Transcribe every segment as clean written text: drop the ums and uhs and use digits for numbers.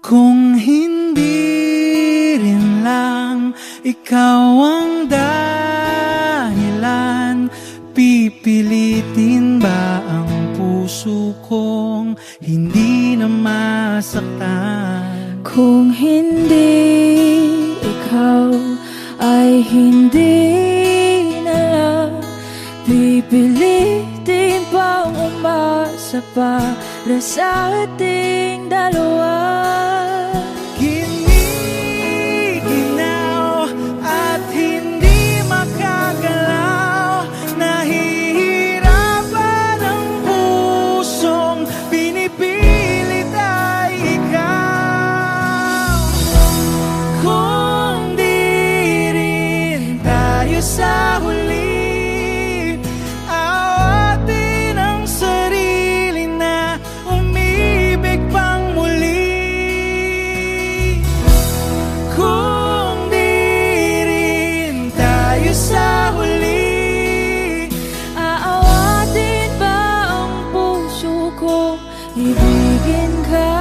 Kung hindi rin lang ikaw ang dahilan, pipilitin ba ang puso kong hindi na masaktan? Kung hindi ikaw ay hindi na lang, pipilitin bang umasa para sa ating dalawa? Giniginaw at hindi makagalaw, nahihirapan ang pusong pinipilit ay ikaw. Kung di rin tayo sa huli, awatin ang sarili na umibig pang muli. Kung di rin tayo sa huli, Aawatin ba ang puso ko, ibigin ka?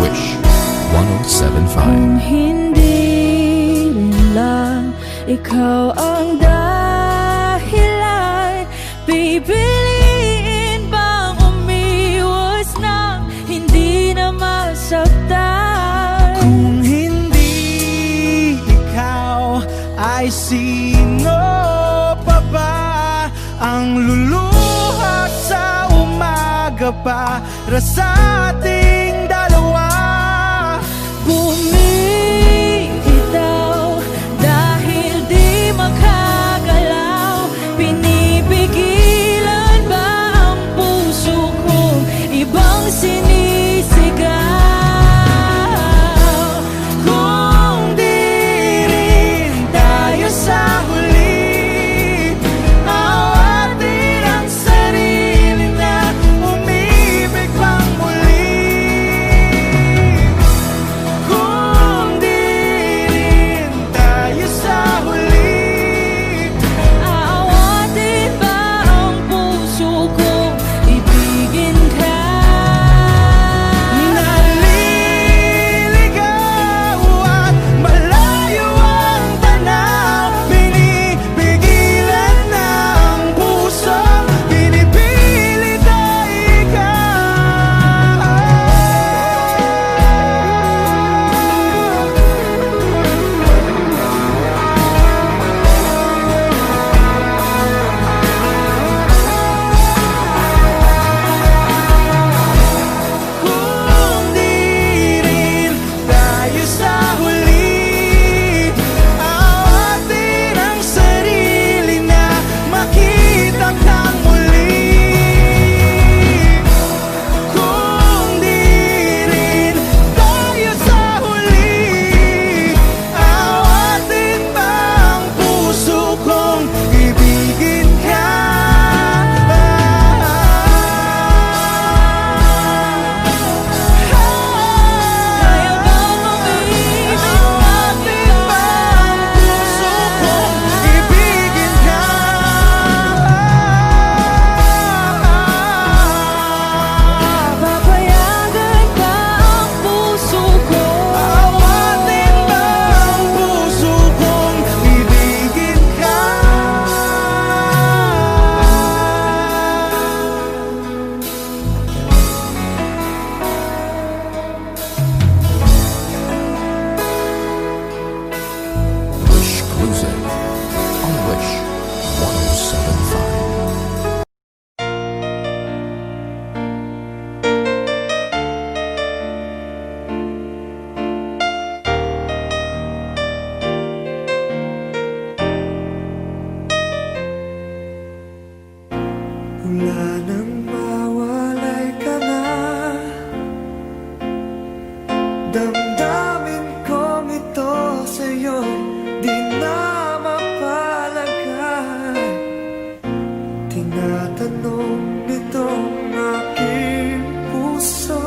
Wish 1075. Kung hindi rin lang ikaw ang dahilan, pipiliin bang umiwas nang hindi na masaktan? kung hindi ikaw, ay sino pa ba ang luluha sa umaga para sa ating dalawa? Bumibitaw dahil di makagalaw, pinipigilan ba ang puso kong ibang sinisigaw? Kung di rin tayo sa huli, awatin ang sarili na umibig pang muli. Kung di rin tayo sa huli, Aawatin ba ang puso kong ibigin ka? naliligaw at malayo ang tanaw, pinipigilan ng puso, pinipilit ay ikaw. Kung di rin tayo sa huli, awatin ang sarili na makita kang muli. Kung di rin tayo sa huli, awatin ba ang puso kong ibigin ka? Kaya bang umibig Awatin ba ang puso kong ibigin ka? Papayagan ba ang puso ko? Awatin ba ang puso kong ibigin ka? Wish Cruising on Wish 1075. Wala nang mawalay ka na, damdamin kong ito sa'yo'y di na mapalagay. Tinatanong nitong aking puso,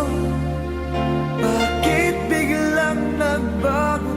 bakit biglang nagbago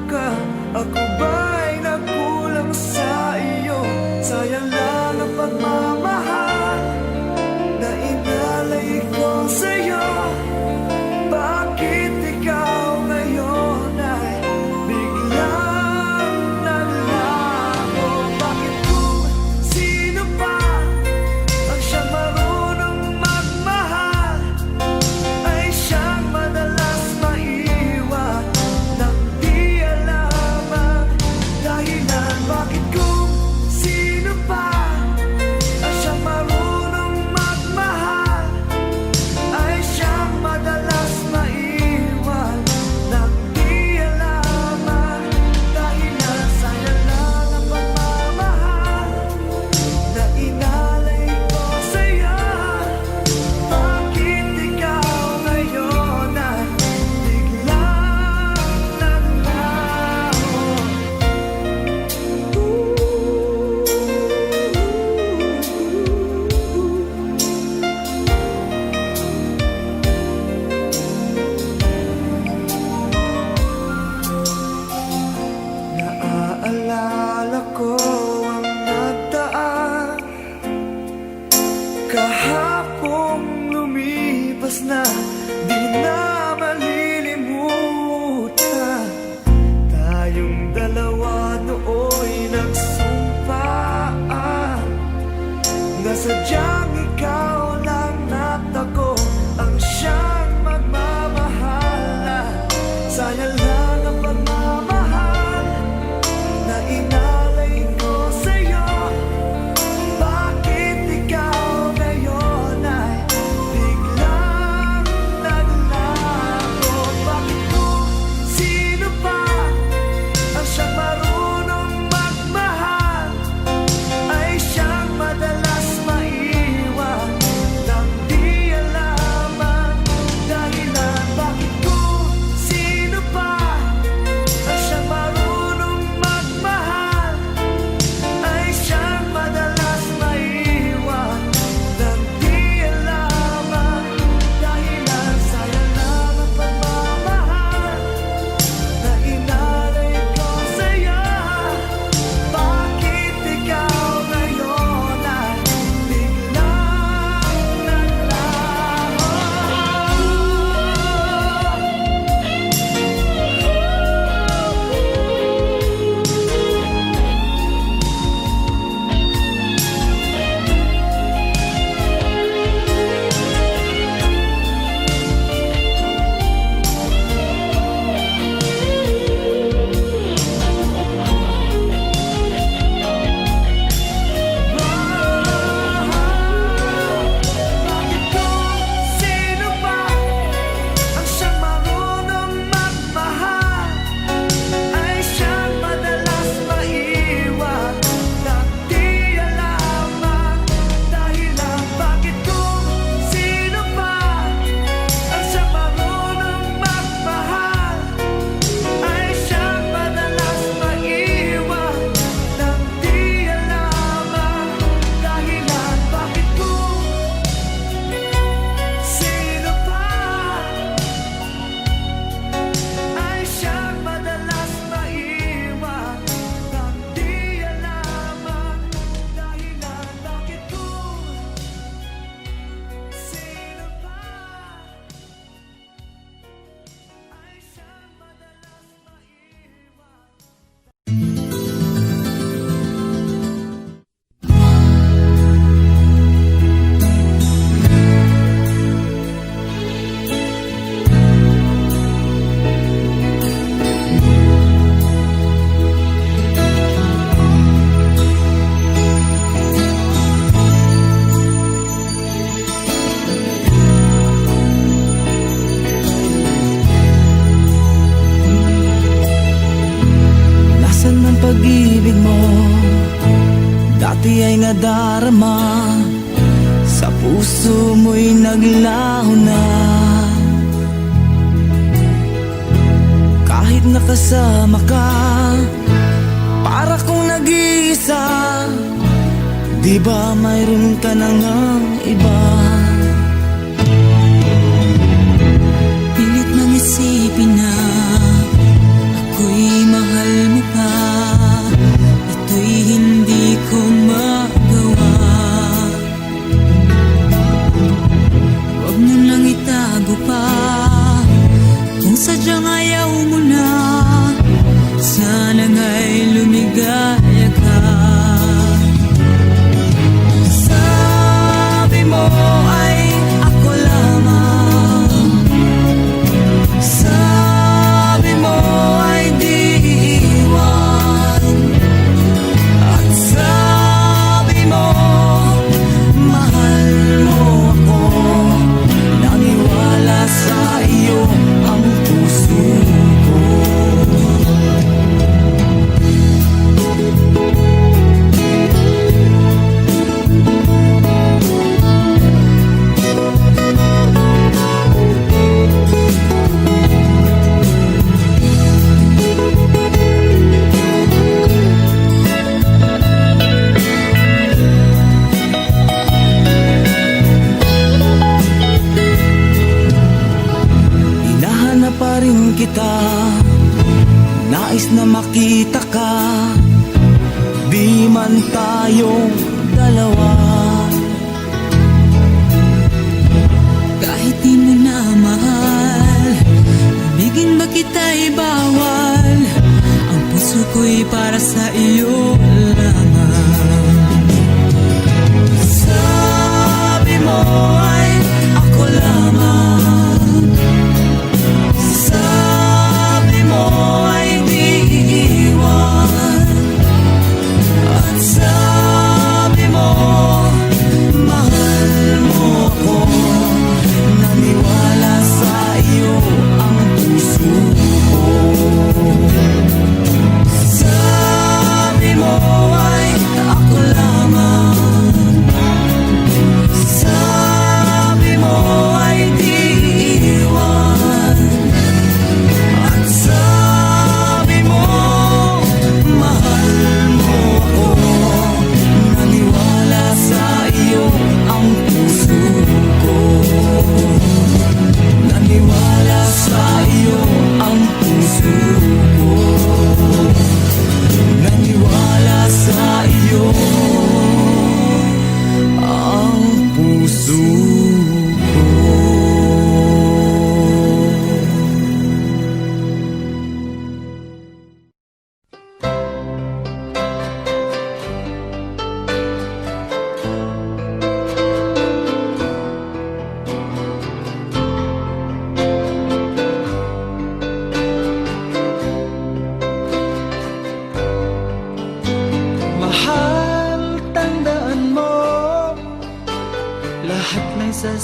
sayang lang ang pagmamahal na inalay ko sa'yo. Bakit ikaw ngayon ay biglang naglaho? Bakit kung sino pa ang siyang marunong magmahal ay siyang madalas maiwan nang di alam ang dahilan? Bakit kung sino pa ang siyang marunong magmahal ay siyang madalas maiwan nang di alam ang dahilan? Sayang lang ang pagmamahal na inalay ko sa'yo. Bakit ikaw ngayon ay biglang naglaho? Bakit kung sino pa ang siyang marunong magmahal ay siyang madalas maiwan nang di alam ang dahilan? Bakit kung sino pa ang siyang marunong magmahal ay siyang madalas maiwan nang di alam ang dahilan? Bakit kung sino pa ay siyang madalas maiwan nang di alam ang dahilan? Bakit kung sino pa ay siyang madalas maiwan? Nasaan ang pag-ibig mo? Dati ay nadarama, sa puso mo'y naglaho na. Kahit nakasama ka, para kong nag-iisa. Di ba mayroon ka na ngang iba? Pilit nang isipin na ako'y mahal mo pa. Ito'y hindi ko magawa. Huwag mo nang itago pa kung sadyang ayaw mo na. Sana nga'y lumigaya ka. Sabi mo ay ako lamang. Sabi mo ay di iiwan. At sabi mo mahal mo ako. Naniwala sa iyo ang puso ko. Hinahanap pa rin kita, nais na makita ka. Di man tayong dalawa. Kahit di mo na mahal, ibigin ba kita'y bawal? Ang puso ko'y para sa iyo lamang. Sabi mo ay ako lamang. Sabi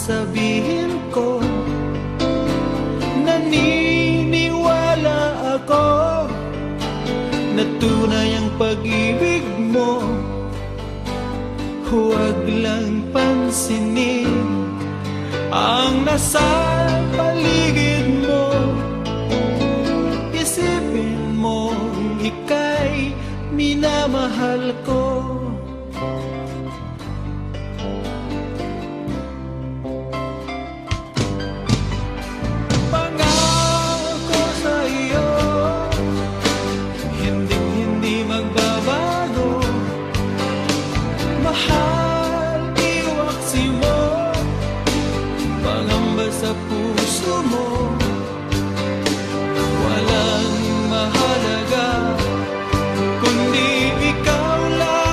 sasabihin ko. Naniniwala ako na tunay ang pag-ibig mo. Huwag lang pansinin ang nasa paligid mo. Isipin mo, ika'y minamahal ko. Pangako sa iyo, hindi magbabago. Mahal, iwaksi mo, pangamba sa puso mo. Walang mahalaga kundi ikaw lang.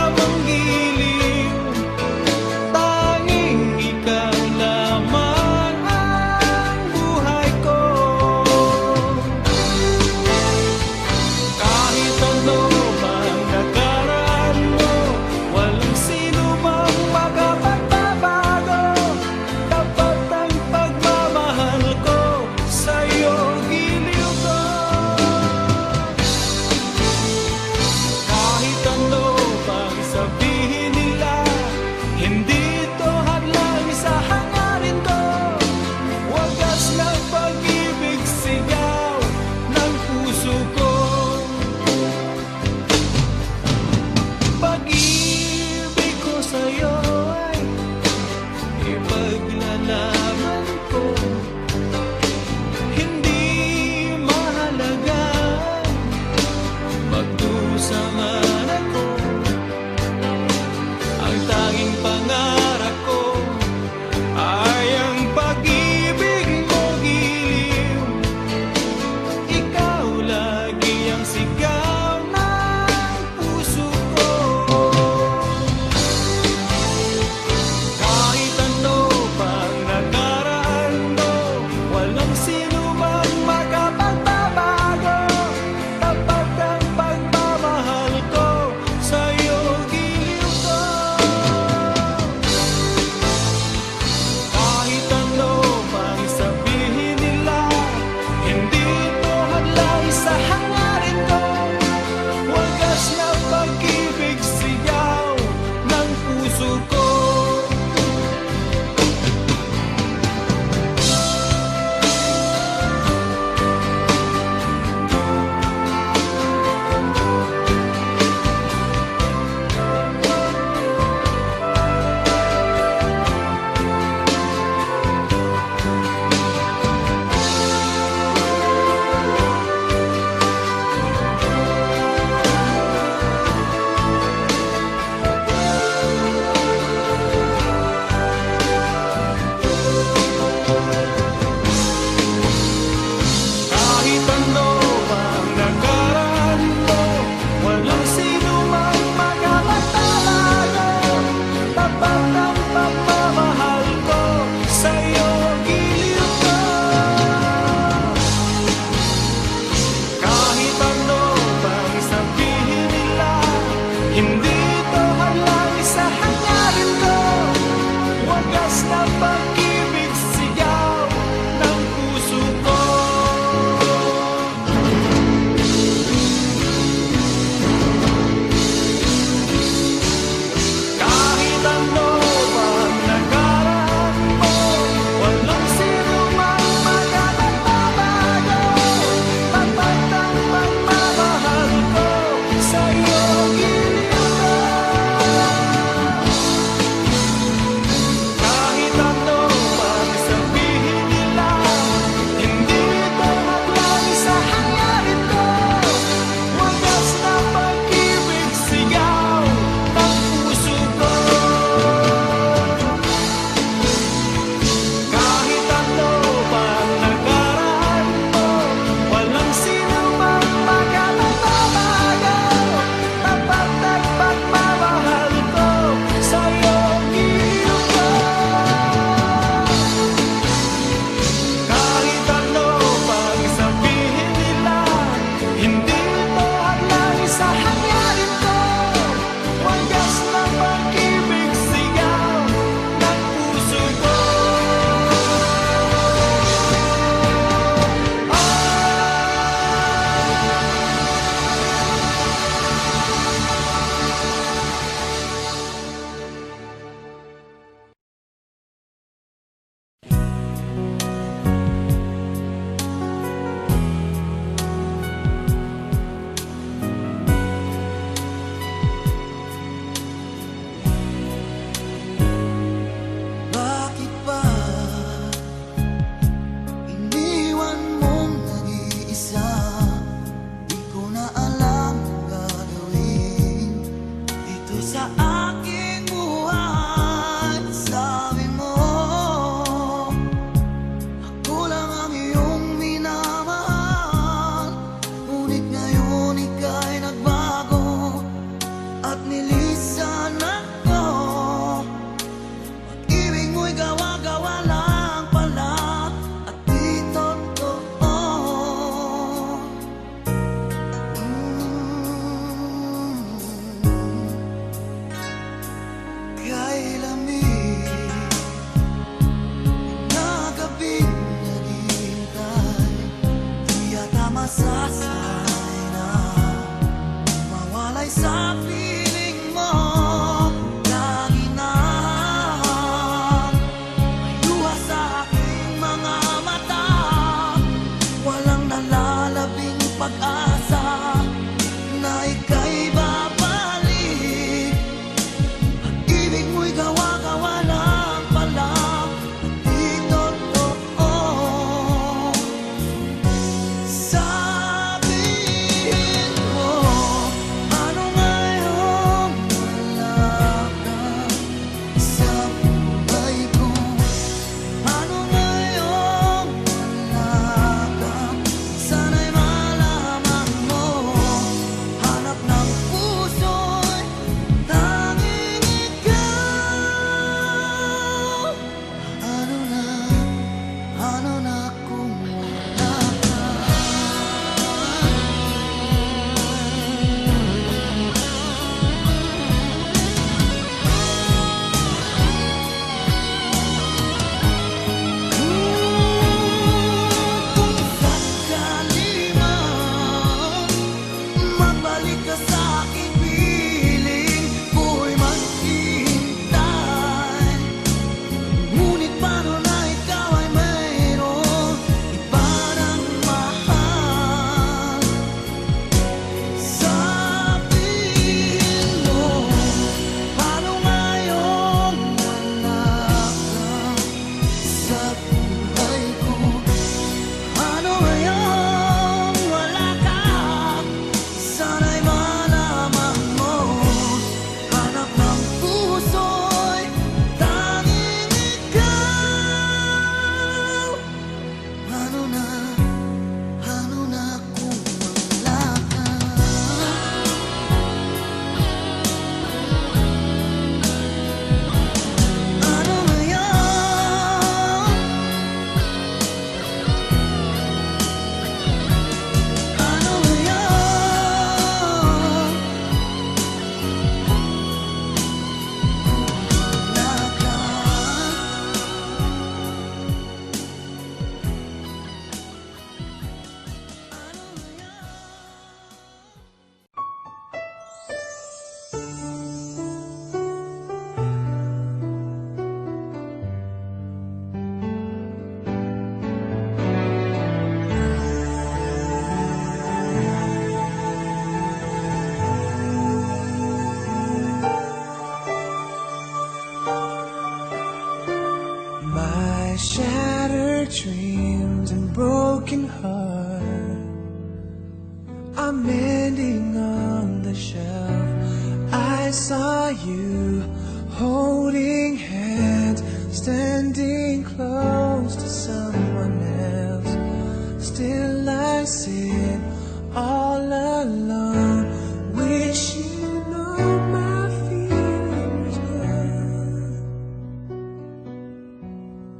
masasanay na mawalay sa piling mo. Lagi na may luha sa aking mga mata, walang nalalabing pag-asa na ika'y babalik. Pag-ibig mo'y gawa-gawa lang pala, di totoo. Sabihin mo, ano ngayong wala ka sa buhay ko? Ano ngayong wala ka? Sana'y malaman mo, hanap ng puso'y tanging ikaw. Ano na kung wala ka? Kung sakali man magbalik ka sa aking piling, ko'y maghihintay. Ngunit paano na ikaw ay mayroong iba ng mahal? Sabihin mo, paano ngayong wala ka sa buhay ko? Ano ngayong wala ka? Sana'y malaman mo, hanap ng puso'y tanging ikaw. Ano na kung wala ka? Ano ngayon? Ano ngayon? Wala ka. My shattered dreams and broken heart are mending on the shelf. I saw you holding hands, standing close to someone else. Still I sit all alone, wishing all my feelings gone.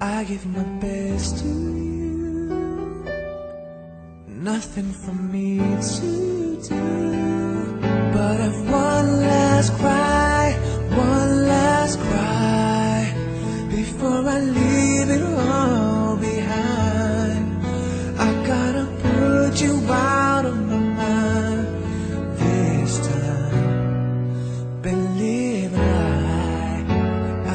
I give my best to you, nothing for me to do, but I've one last cry, before I leave it all behind. I gotta put you out of my mind this time. Believe a lie,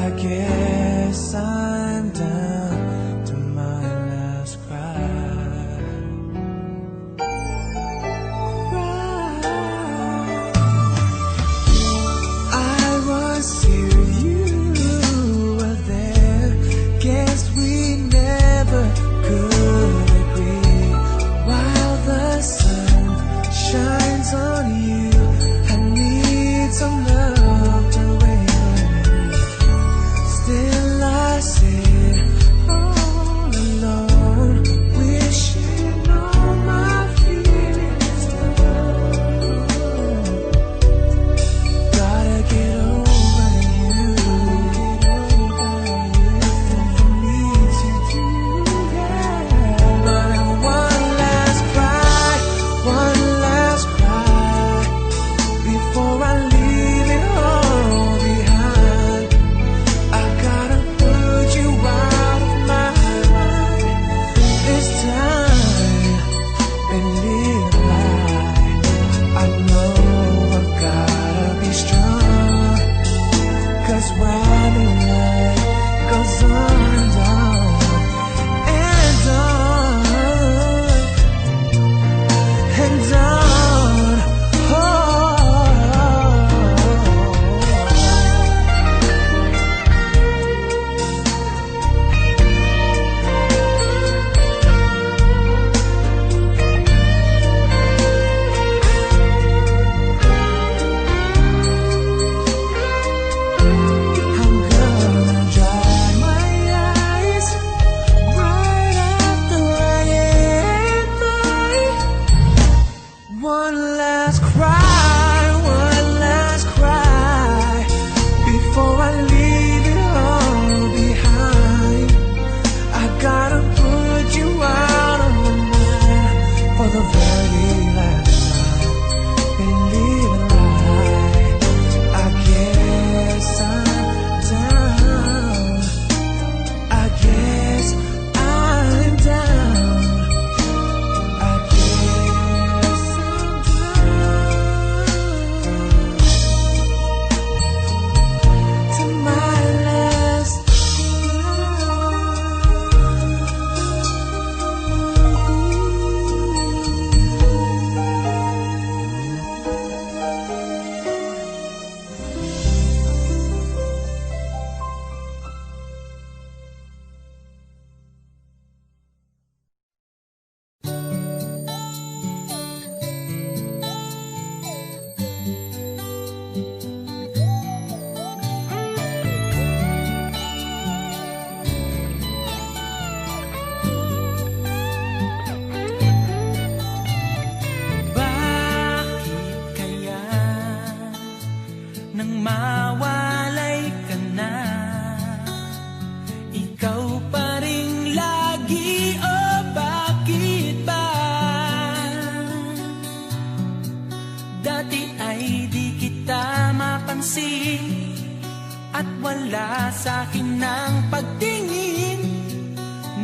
I guess I'm down to my last cry. dati ay di kita mapansin at wala sa'kin ng pagtingin.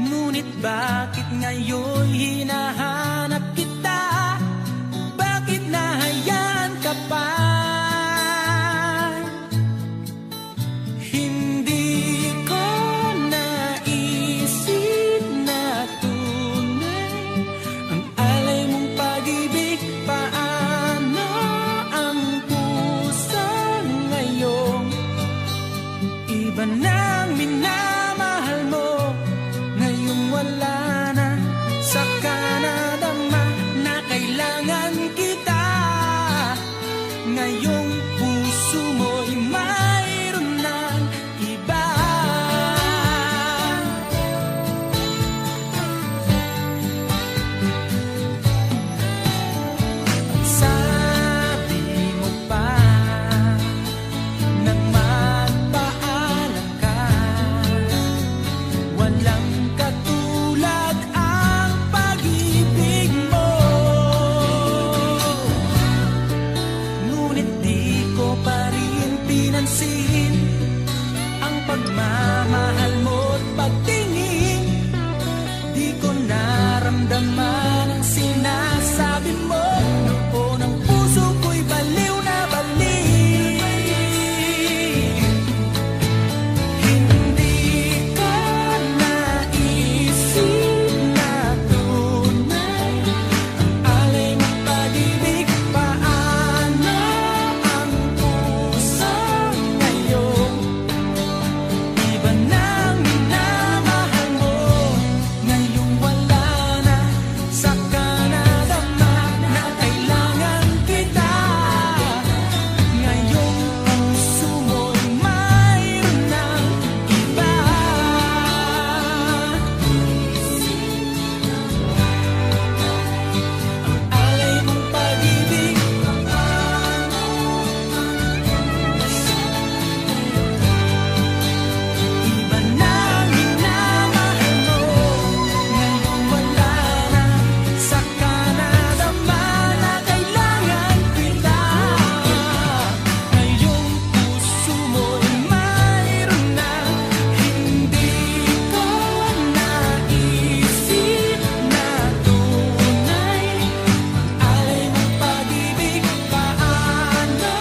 Ngunit bakit ngayon hinahanap kita? Bakit nahayaan ka pa? Hindi ko naisip na tunay ang alay mong pag-ibig. Paano ang puso ngayon? Iba nang minamahal mo, ngayong wala na. Saka nadama na kailangan kita. Ngayong puso mo'y mayroon ng iba. Sabi mo pa nang magpaalam ka, walang katulad ang pag-ibig mo. Ngunit di ko pa rin pinansin ang pagmamahal mo't pagtingin. Di ko naramdaman ang sinasabi mo. Noon ang puso ko'y baliw na baliw. Hindi ko naisip na tunay ang alay mong pag-ibig. Paano ang puso ngayon? Iba nang minamahal mo, ngayong wala na. Saka nadama na kailangan kita. Ngayong puso mo'y mayroon ng iba. Ang alay mong pag-ibig, iba nang minamahal mo, ngayong wala na. Saka nadama na kailangan kita. Ngayong puso mo'y mayroon na. Hindi ko naisip na tunay ang alay mong pag-ibig. Paano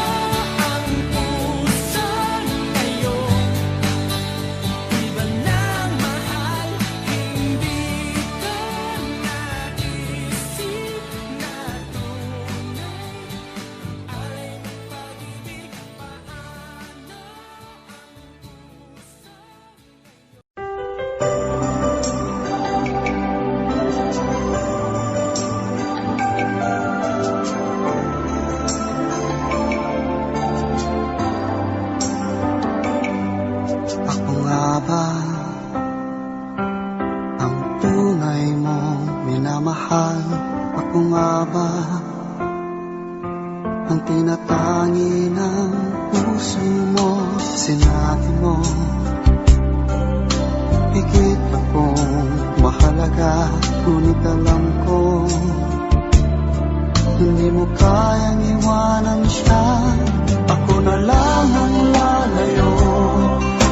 ang puso ngayon? Iba nang mahal, hindi ko naisip na tunay ang alay mong pag-ibig. Paano Ako nga ba ang tunay mong minamahal? Ako nga ba ang tinatangi ng puso mo? Sinabi mo higit akong mahalaga, ngunit alam ko hindi mo kayang iwanan siya. Ako na lang ang lalayo,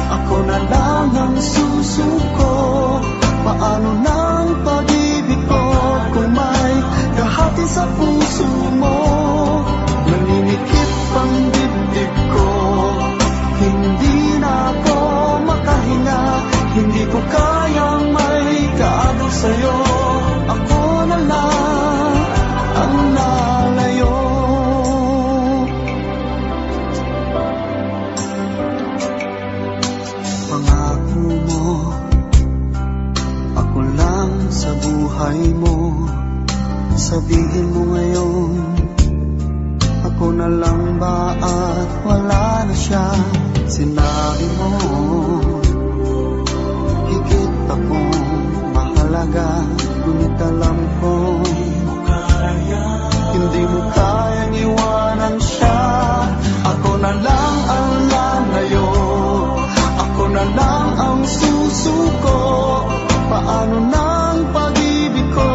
ako na lang ang susuko. Paano nang pag-ibig ko kung may kahati sa puso mo? Naninikip ang dibdib ko, hindi na ako makahinga. Hindi ko kayang may kaagaw sa'yo. Ako na lang ang lalayo. Pangako mo, ako lang sa buhay mo. Sabihin mo ngayon, ako na lang ba at wala na siya? Sinabi mo higit akong mahalaga, ngunit alam ko hindi mo kayang iwanan siya. Ako na lang ang lalayo, ako na lang ang susuko. Paano nang pag-ibig ko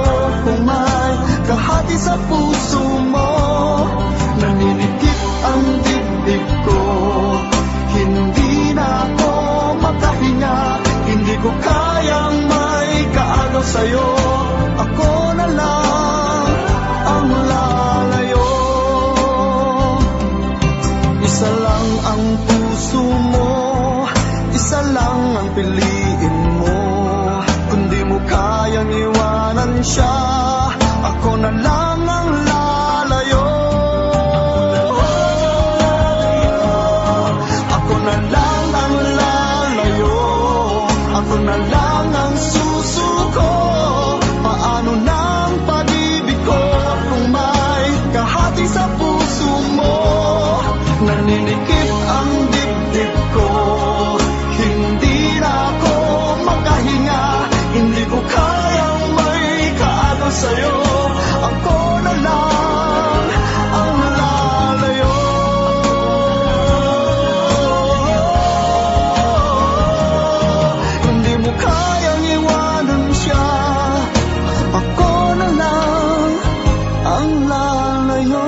kung may kahati sa puso mo? ko kayang may kaagaw sa'yo. Ako na lang ang lalayo. Isa lang ang puso mo, isa lang ang piliin mo. Kung di mo kayang iwanan siya, ako na lang ang lalayo. Ako na lang ang lalayo. Ako na lang ang susuko. Paano na ang pag-ibig ko kung may kahati sa puso mo? Naninikip ang dibdib ko, hindi na ako makahinga. Hindi ko kayang may kaagaw sa'yo. Ako na lang ang lalayo. Hindi mo kayang iwanan siya, ako na lang ang lalayo.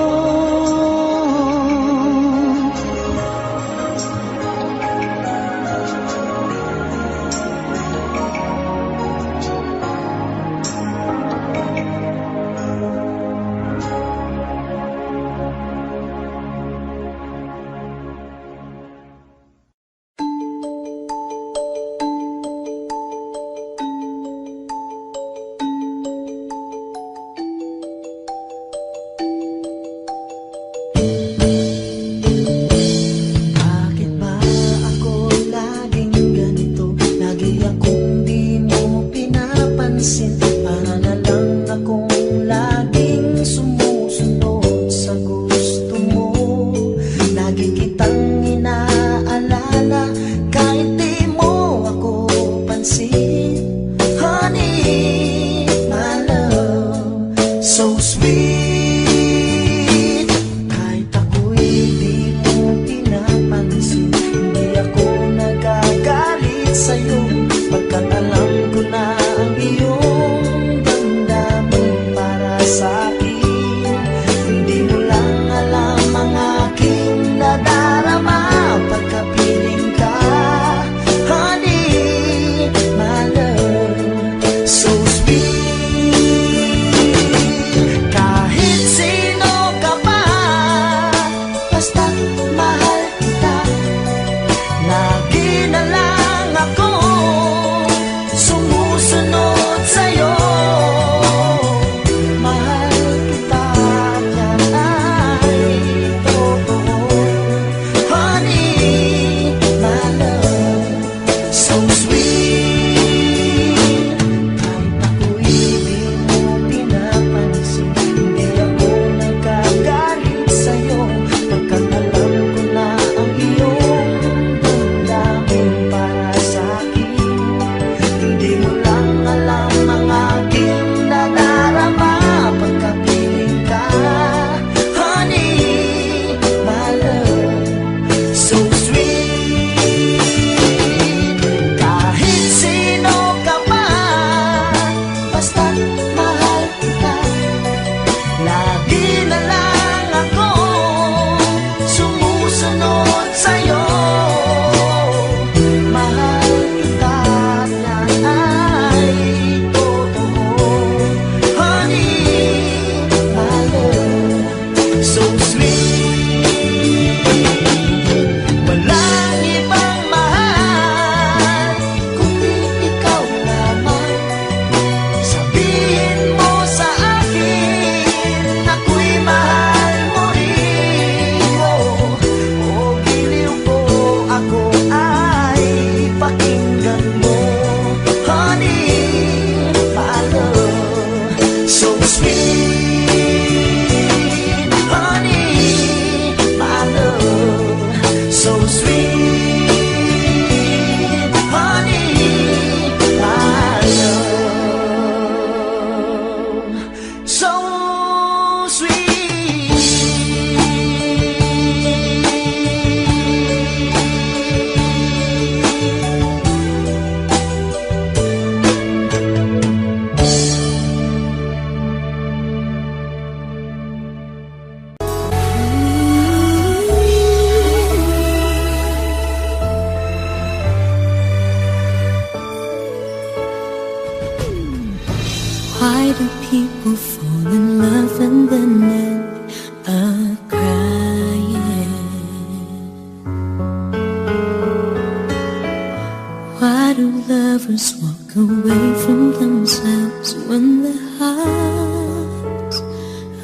away from themselves when their hearts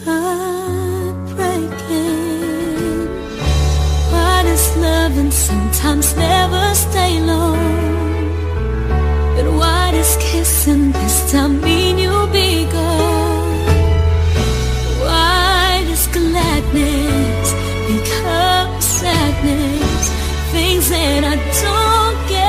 are breaking. What is love and sometimes never stay long? But what is kissing this time mean you'll be gone? Why does gladness become sadness? Things that I don't get.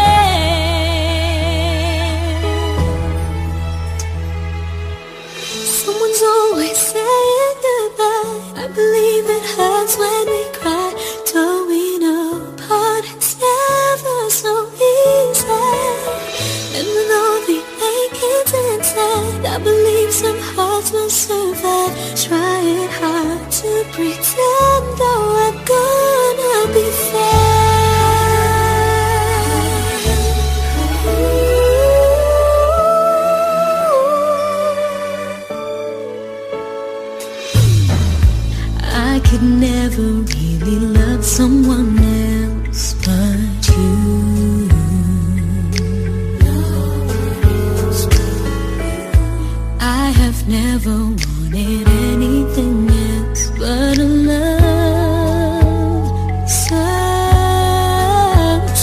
Someone's always saying goodbye. I believe it hurts when we cry. Don't we know apart it's never so easy? And with all the achings inside, I believe some hearts will survive. Trying hard to pretend though I'm gonna be fine. I could never really love someone else but you. I have never wanted anything else but a love so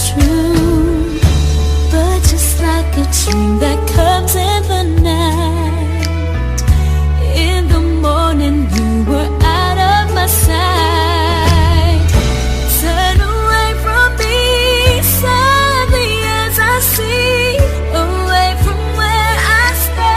true. But just like a dream that comes in the night, in the morning you were out of my sight. Turn away from me sadly as I see, away from where I stand.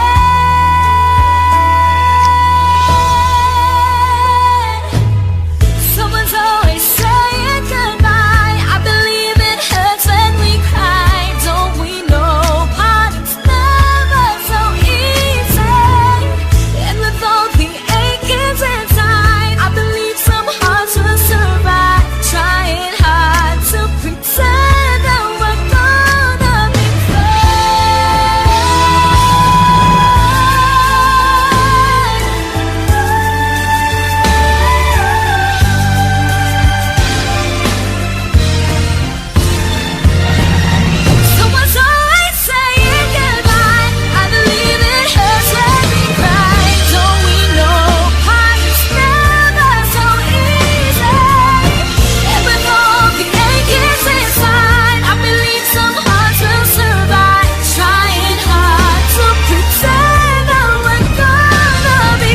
Someone's always saying goodbye. I believe it hurts when we cry. Don't we know parting's never so easy? And with all the achings inside, I believe some hearts will survive. Trying hard to pretend that we're gonna be Someone's always saying goodbye. I believe it hurts when we cry. Don't we know parting's never so easy? And with all the achings inside, I believe some hearts will survive. Trying hard to pretend that we're gonna be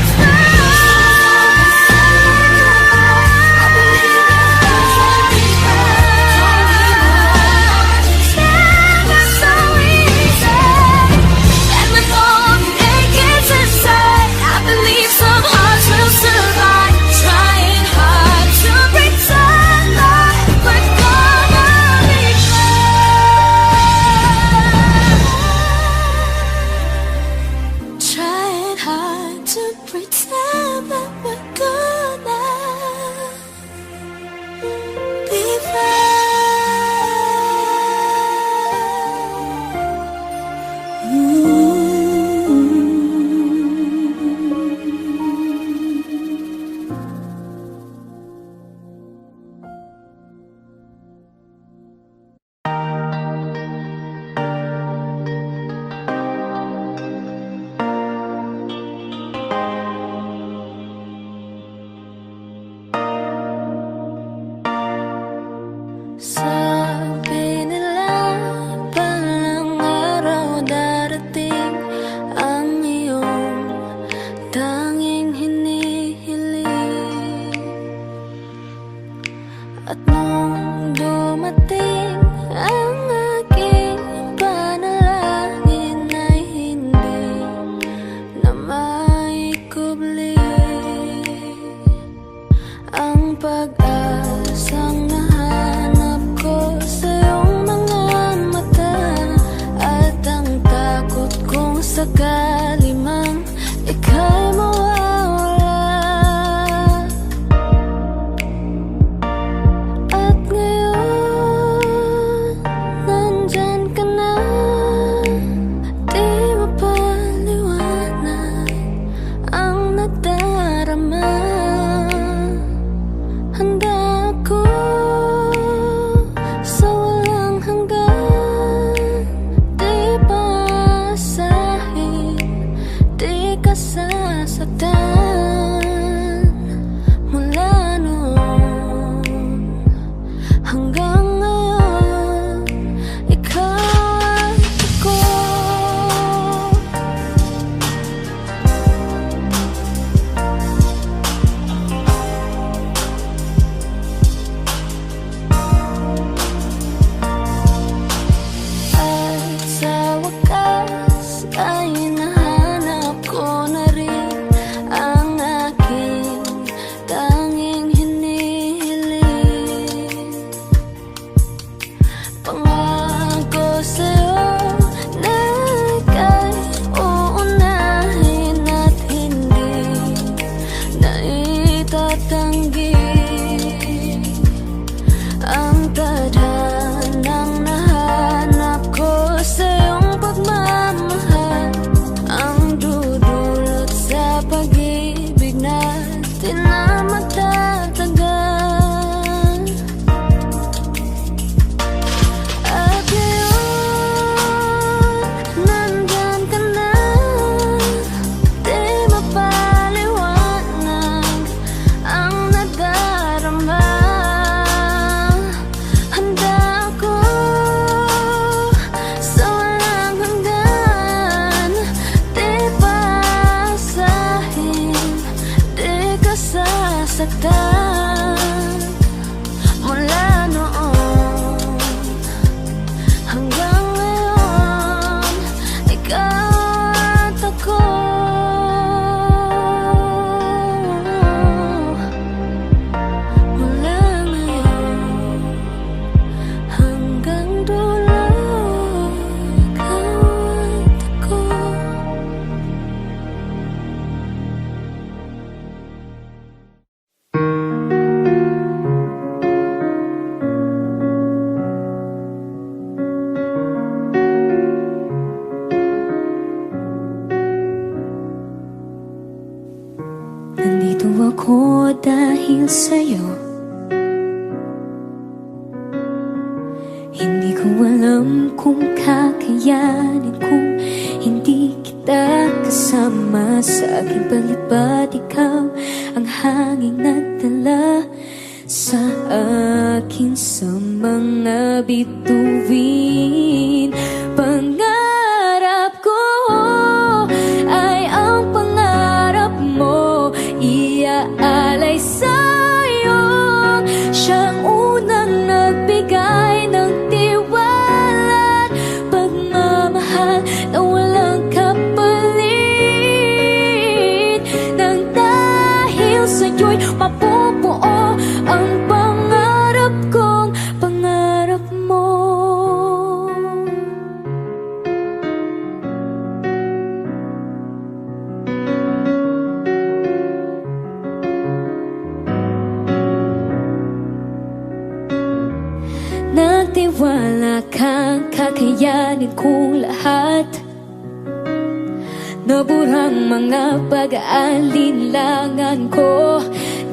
trying hard to pretend that we're gonna be Sabi nila palang araw darating ang iyong tanging hinihiling. At nung dumating ang aking panalangin ay hindi na maikubli ang pag-asang nahanap ko sa iyong mga mata, at ang takot kong sakali mang ika'y mawawala. At ngayon, nandyan ka na, di mapaliwanag ang nadarama. Handa di na magtatagal. At ngayon, nandyan ka na, di mapaliwanag ang nadarama. Handa ako sa walang hanggan, di pasahin, di ka sasaktan. Mula noon hanggang ngayon, ikaw at ako. Mula ngayon hanggang dulo, ikaw at ako. Nandito ako dahil sa'yo. Hindi ko alam kung kakayanin kung hindi kita kasama sa aking palibad. Ikaw ang hanging nagdala sa akin sa mga bituin. Pangarap ko ay ang pangarap mo, iaalay sa'yo. Siyang unang nagbigay ng tiwala at pagmamahal na walang kapalit. Nang dahil sa'yo'y mapupuo ang pangarap kong pangarap mo. Nagtiwala kang kakayanin kong lahat. Naburang mga pag-aalinlangan ko.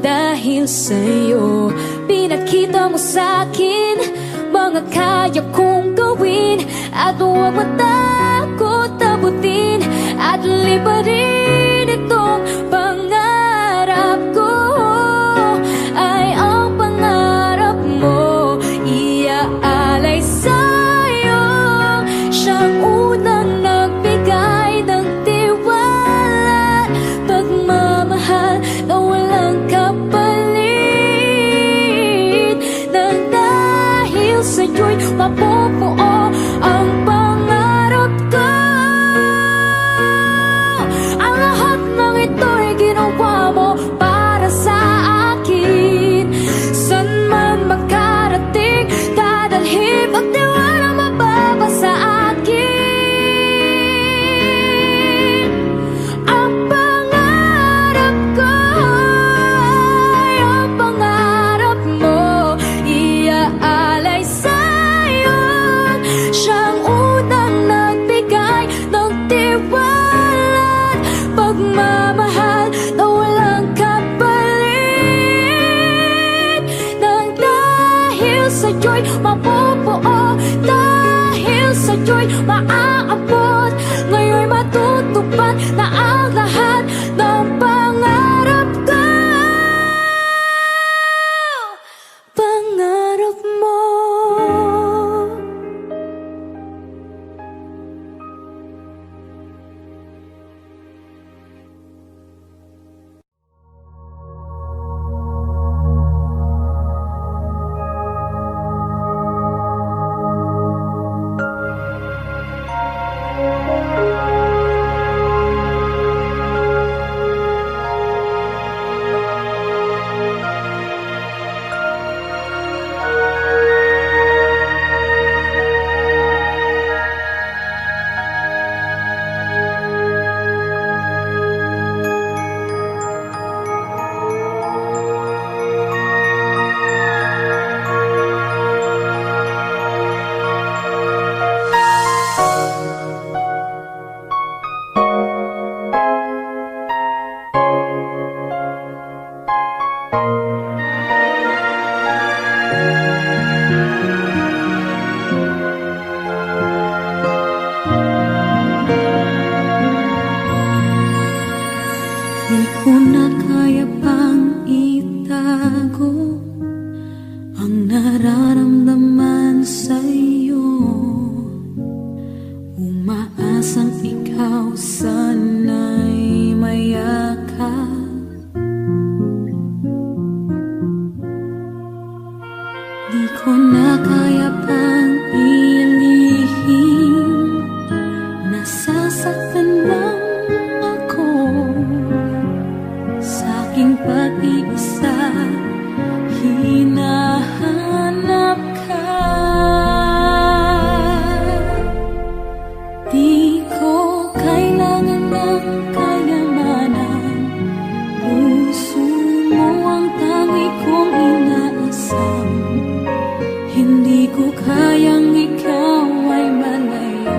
Dahil sa'yo, pinakita mo sa'kin mga kaya kong gawin. At huwag matakot abutin at liparin itong pangarap ko. Ay ang pangarap mo, iaalay sa'yo. Siyang unang nagbigay ng tiwala at pagmamahal na walang kapalit. Nang dahil sa'yo'y mapupuo ang pangarap ko. Ang lahat ng ito'y ginawa mo para sa akin. San man makarating, dadalhin ang tiwala mababa sa akin. Ang pangarap ko ay ang pangarap mo, iaalay sa'yo. Siyang unang nagbigay ng tiwala at pagmamahal na walang kapalit. Nang dahil sa'yo'y mapupuo, dahil sa'yo'y maaabot, ngayon'y matutupad na ang lahat ng pangarap ko. Pangarap mo. ko na kaya pang ilihim. Nasasaktan lang ako sa aking pag-iisa. Hinahanap ka. Di ko kailangan ng kayamanan. Puso mo ang tangi kong inaasam. Hindi ko kayang ikaw ay malayo.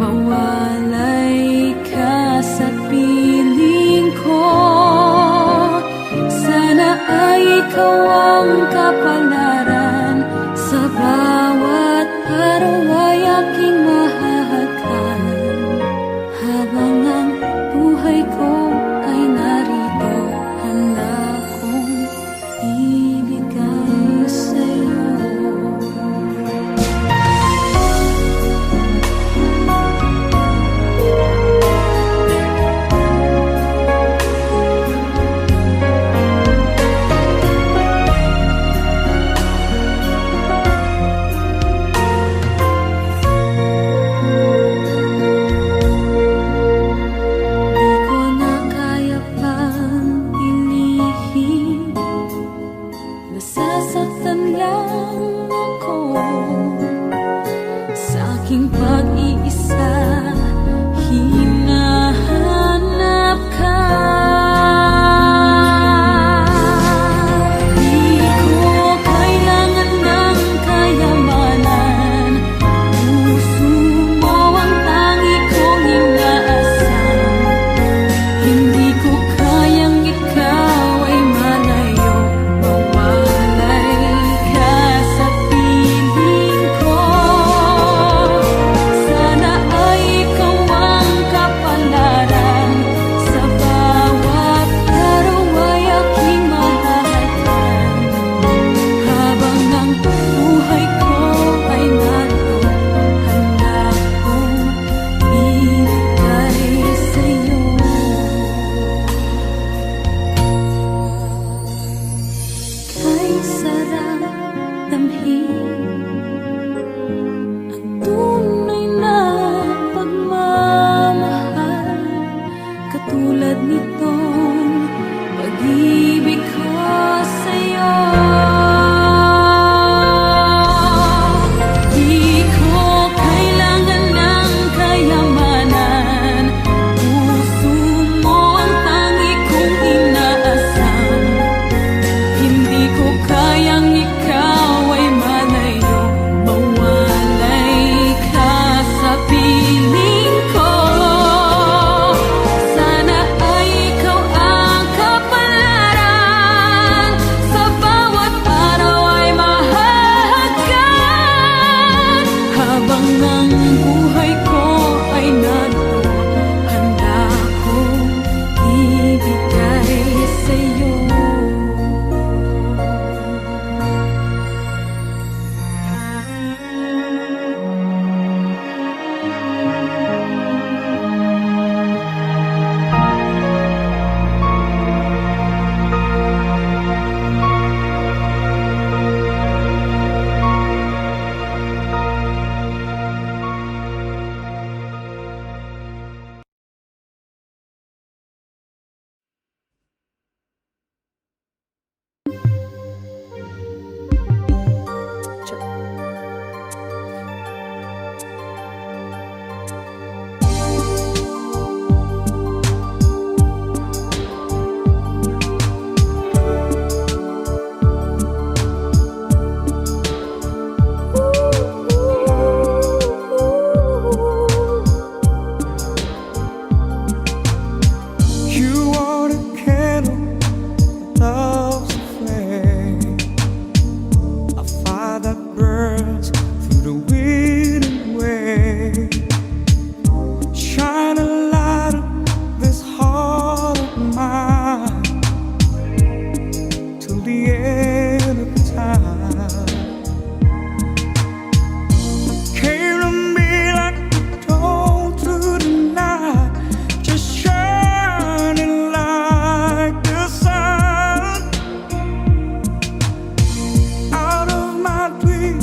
Mawalay ka sa piling ko. Sana ay ikaw ang kapalaran. Sa bawat araw ay aking mahahagan. Habang ang buhay ko ay narito, handa kong ibigay sa'yo. Di ko na kaya pang ilihim. Nasasaktan lang ako sa aking pag-iisa. Hinahanap ka. Di ko kailangan ng kayamanan. Puso mo ang tangi kong inaasam. Hindi ko kayang ikaw ay malayo. Mawalay ka sa piling ko. Sana ay ikaw ang kapalaran. Sa bawat araw ay aking mahahagan. Habang ang buhay ko ay narito, handa kong ibigay sa'yo. Kay sarang damhin ang tunay na pagmamahal. Katulad nitong pag-ibig ko sa'yo. Di ko kailangan ng kayamanan. Puso mo ang tangi kong inaasam. Hindi ko kayang ikaw ay malayo. Mawalay ka sa piling ko. Sana ay ikaw ang kapalaran. Sa bawat araw ay mahahagan. Habang ang buhay ko ay narito, handa kong ibigay sa'yo. You are the candle that loves the flame, a fire that burns through the wind and wave. Shine a light up this heart of mine till the end of time. Came to me like the dawn through the night, just shining like the sun. Out of my dreams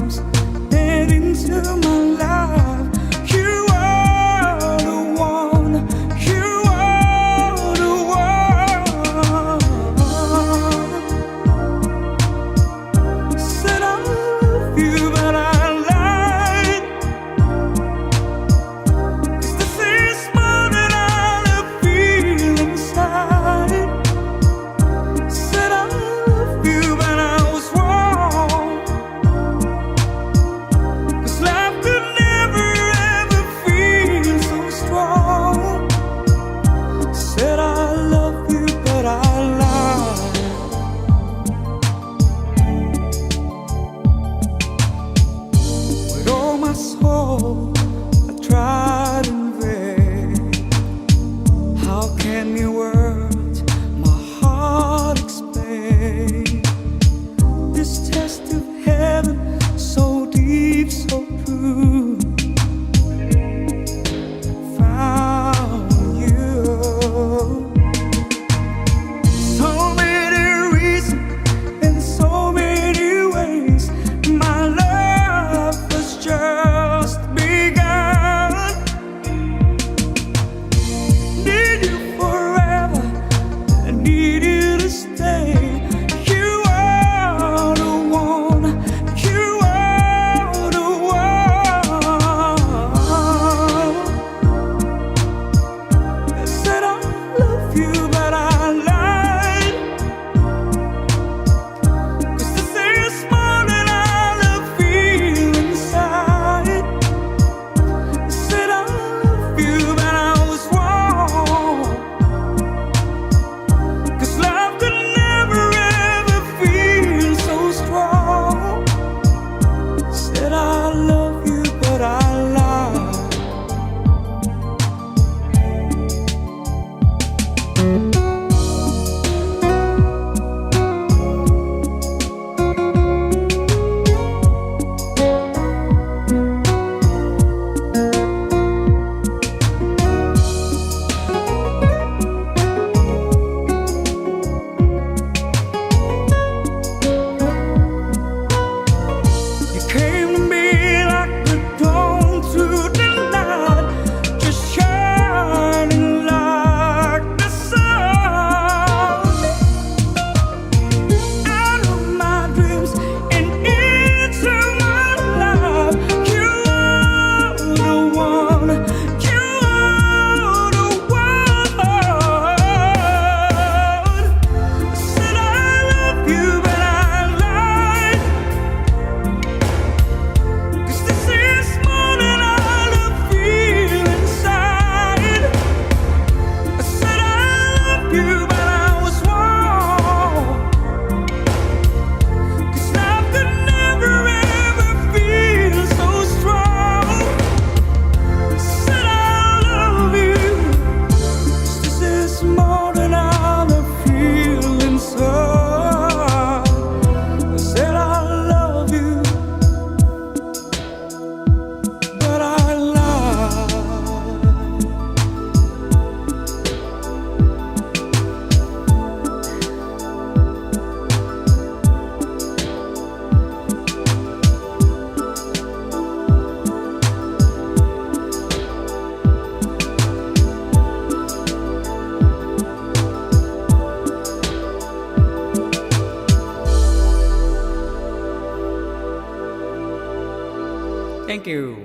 Thank you.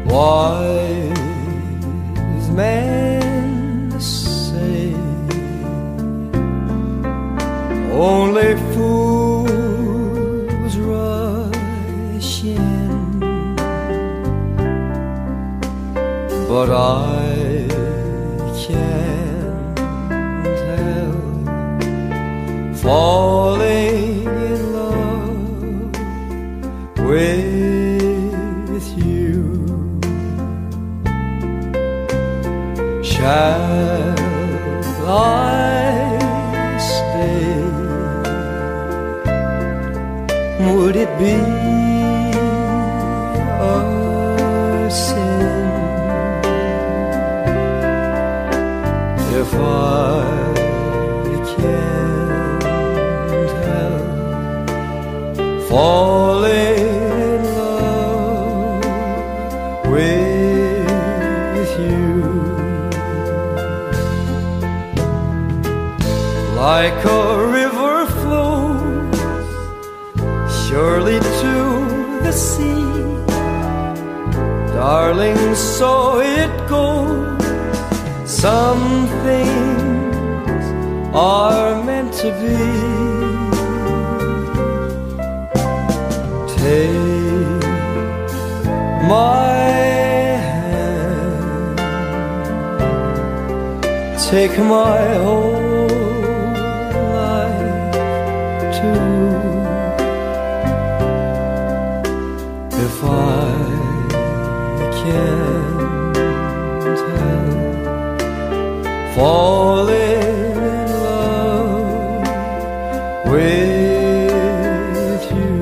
Wise men say only fools rush in, but I can't help falling in love with you. Shall I stay? Would it be a sin if I can't help falling in love with you? Like a river flows surely to the sea, darling, so it goes. Some things are meant to be. Take my hand, take my whole life too. If I can't help falling in love with you.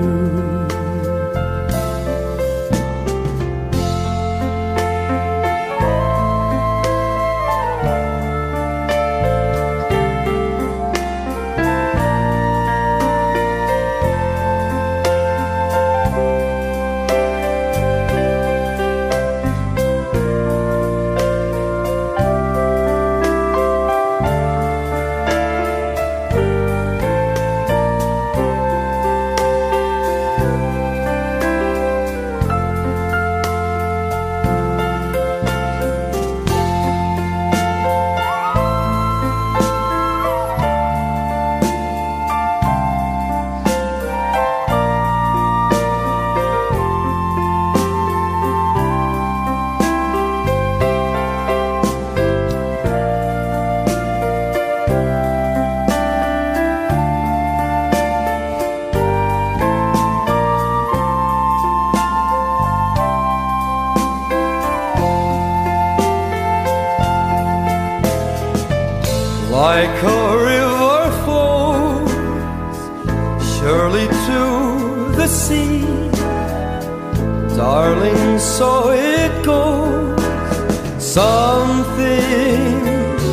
Like a river flows surely to the sea, darling, so it goes. Some things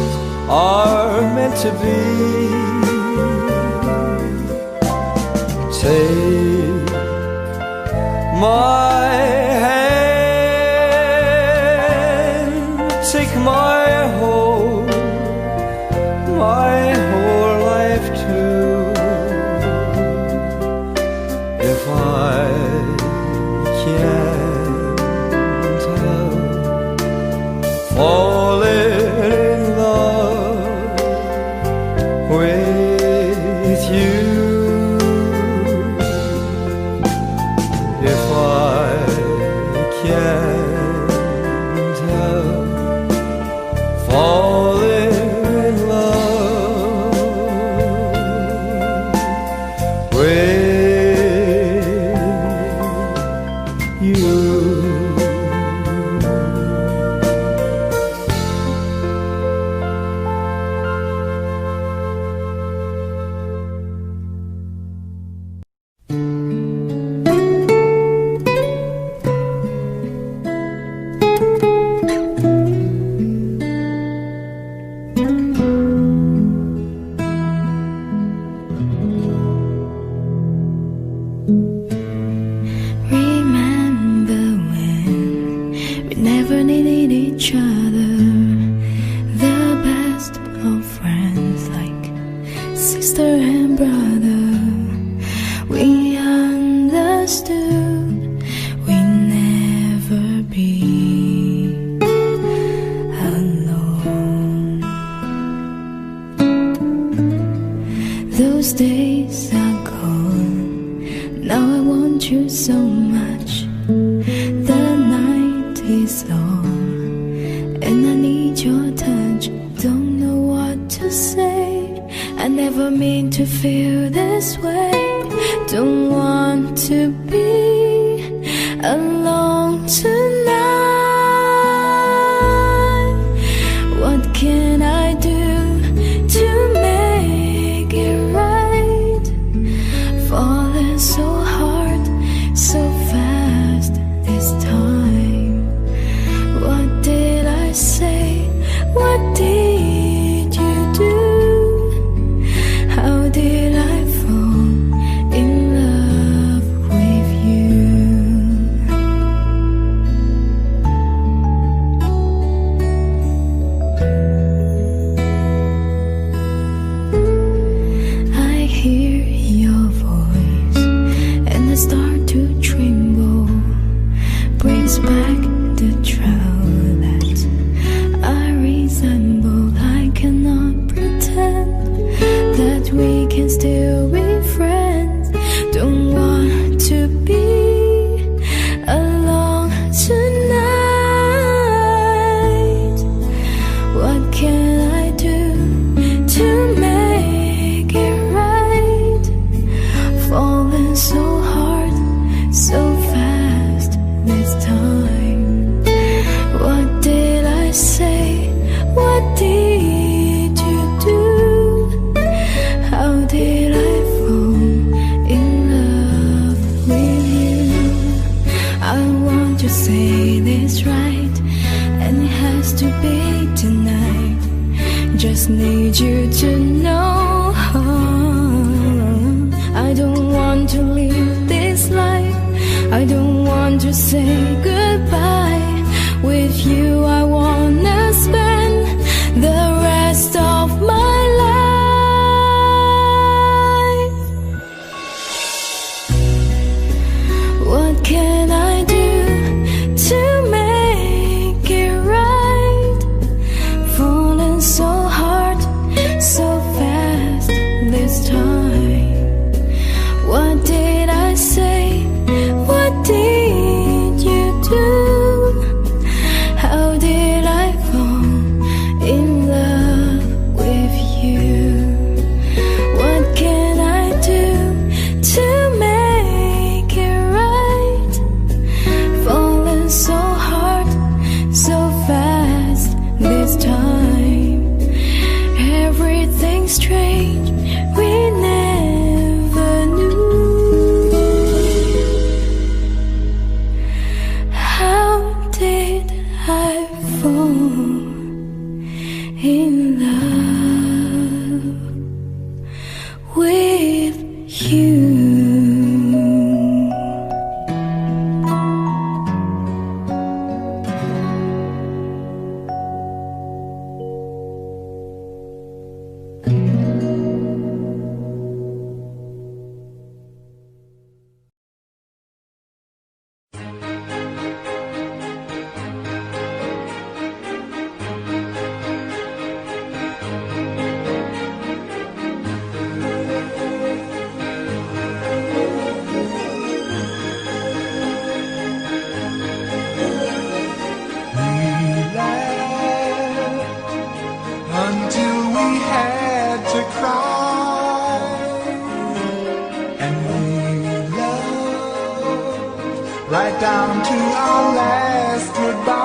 are meant to be. Take my hand, take my whole life too. If I can't help falling in love with you, if I sister and brother, we understood we'd never be alone. Those days are gone. Now I want you so much. The night is long and I need your touch. Don't know what to say. I never mean to feel this way. Don't want to be alone tonight. What can I do to make it right? Falling so hard, so fast this time. What did I say? What did you do? How did I fall in love with you? I hear your voice and I start to tremble. Brings back the child that I resemble. I cannot pretend that we can still be friends. Don't want to be alone tonight. What can I do to make it right? Falling so hard, so fast this time. What did I say? What did you do? How did I fall in love with you? I want to say this right, and it has to be tonight. Just need you to know I don't want to live this life. I don't want to say goodbye. With you I wanna spend the rest of my life. What can I do to make it right? Falling so hard, so fast this time. What did I say? What did you do? How did I fall in love with you? What can I do to make it right? Falling so hard, so fast this time. Everything's strange, we never knew. How did I fall in love with you? Until we had to cry, and we loved right down to our last goodbye.